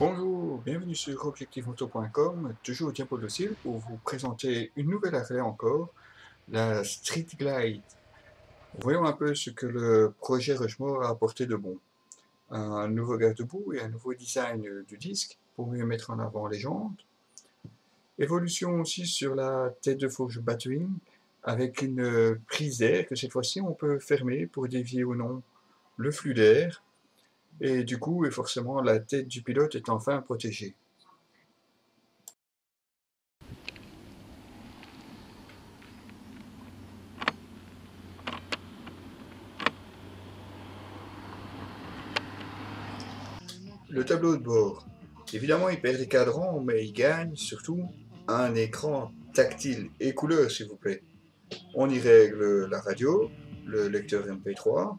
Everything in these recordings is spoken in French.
Bonjour, bienvenue sur objectivemoto.com, toujours Diapol Docile pour vous présenter une nouvelle Harley encore, la Street Glide. Voyons un peu ce que le projet Rushmore a apporté de bon. Un nouveau garde-boue et un nouveau design du disque pour mieux mettre en avant les jantes. Évolution aussi sur la tête de fourche Batwing avec une prise d'air que cette fois-ci on peut fermer pour dévier ou non le flux d'air. Et du coup, et forcément, la tête du pilote est enfin protégée. Le tableau de bord. Évidemment, il perd des cadrans, mais il gagne surtout un écran tactile et couleur, s'il vous plaît. On y règle la radio, le lecteur MP3,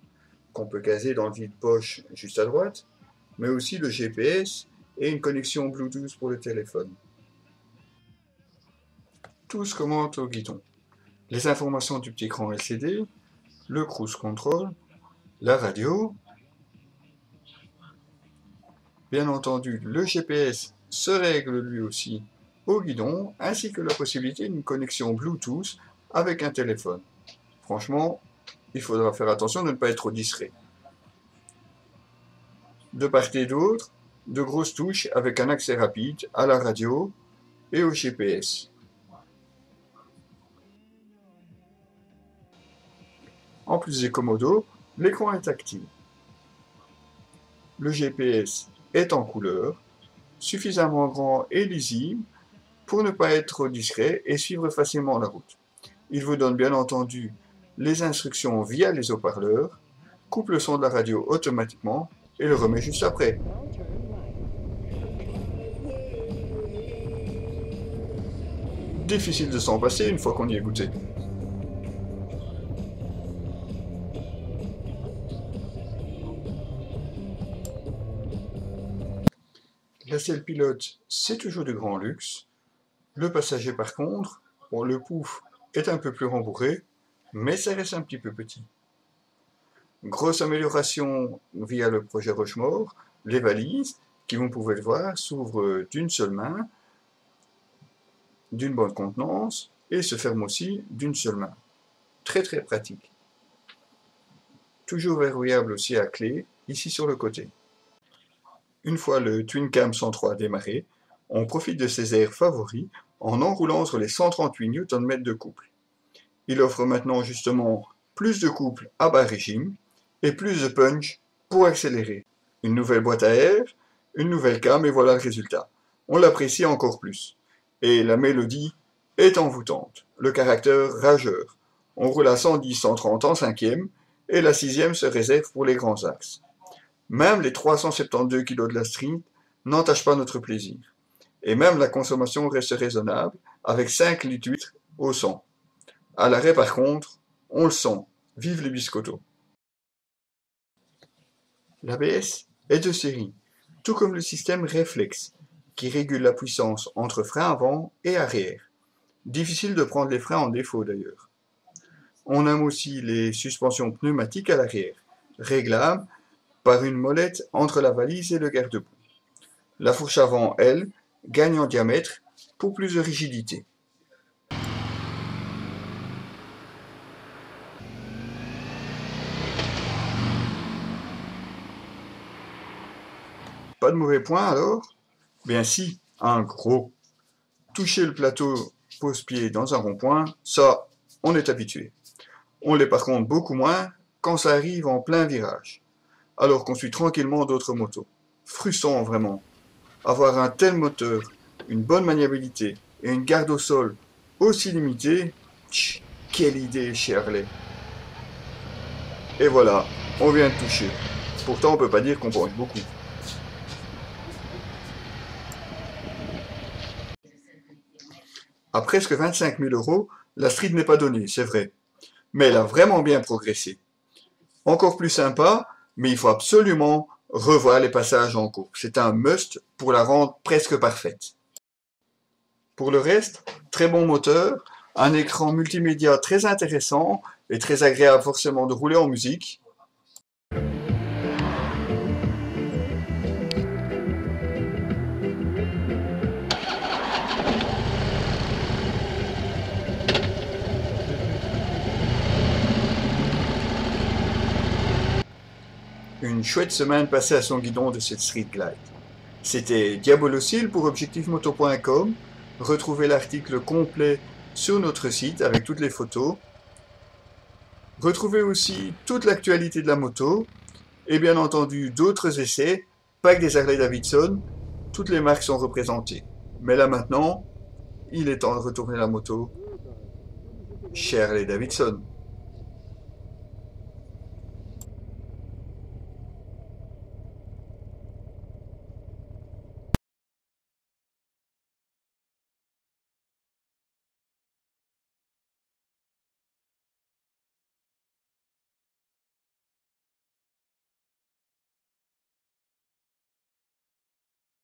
qu'on peut caser dans le vide-poche juste à droite, mais aussi le GPS et une connexion Bluetooth pour le téléphone. Tout se commente au guidon. Les informations du petit écran LCD, le cruise control, la radio. Bien entendu, le GPS se règle lui aussi au guidon, ainsi que la possibilité d'une connexion Bluetooth avec un téléphone. Franchement, il faudra faire attention de ne pas être trop distrait. De part et d'autre, de grosses touches avec un accès rapide à la radio et au GPS. En plus des commodos, l'écran est tactile. Le GPS est en couleur, suffisamment grand et lisible pour ne pas être trop discret et suivre facilement la route. Il vous donne bien entendu les instructions via les haut-parleurs, coupe le son de la radio automatiquement et le remet juste après. Difficile de s'en passer une fois qu'on y est goûté. La selle pilote, c'est toujours du grand luxe. Le passager par contre, bon, le pouf est un peu plus rembourré, mais ça reste un petit peu petit. Grosse amélioration via le projet Rushmore, les valises, qui vous pouvez le voir, s'ouvrent d'une seule main, d'une bonne contenance, et se ferment aussi d'une seule main. Très très pratique. Toujours verrouillable aussi à clé, ici sur le côté. Une fois le Twin Cam 103 démarré, on profite de ses airs favoris en enroulant sur les 138 Nm de couple. Il offre maintenant justement plus de couple à bas régime et plus de punch pour accélérer. Une nouvelle boîte à air, une nouvelle cam et voilà le résultat. On l'apprécie encore plus. Et la mélodie est envoûtante, le caractère rageur. On roule à 110-130 en cinquième et la sixième se réserve pour les grands axes. Même les 372 kg de la Street n'entachent pas notre plaisir. Et même la consommation reste raisonnable, avec 5 litres au 100. À l'arrêt par contre, on le sent. Vive les biscottos. L'ABS est de série, tout comme le système réflexe, qui régule la puissance entre frein avant et arrière. Difficile de prendre les freins en défaut d'ailleurs. On aime aussi les suspensions pneumatiques à l'arrière, réglables par une molette entre la valise et le garde-boue. La fourche avant, elle, gagne en diamètre pour plus de rigidité. Pas de mauvais point alors? Bien si, un gros. Toucher le plateau pose-pied dans un rond-point, ça, on est habitué. On l'est par contre beaucoup moins quand ça arrive en plein virage, alors qu'on suit tranquillement d'autres motos. Frustrant vraiment. Avoir un tel moteur, une bonne maniabilité et une garde au sol aussi limitée, quelle idée chez Harley. Et voilà, on vient de toucher. Pourtant on peut pas dire qu'on penche beaucoup. À presque 25 000 €, la Street n'est pas donnée, c'est vrai. Mais elle a vraiment bien progressé. Encore plus sympa, mais il faut absolument revoir les passages en courbe. C'est un must pour la rendre presque parfaite. Pour le reste, très bon moteur, un écran multimédia très intéressant et très agréable forcément de rouler en musique. une chouette semaine passée à son guidon de cette Street Glide. C'était Diabolocile pour objectifmoto.com. Retrouvez l'article complet sur notre site avec toutes les photos. Retrouvez aussi toute l'actualité de la moto et bien entendu d'autres essais, pas que des Harley-Davidson. Toutes les marques sont représentées. Mais là maintenant, il est temps de retourner la moto chez Harley-Davidson.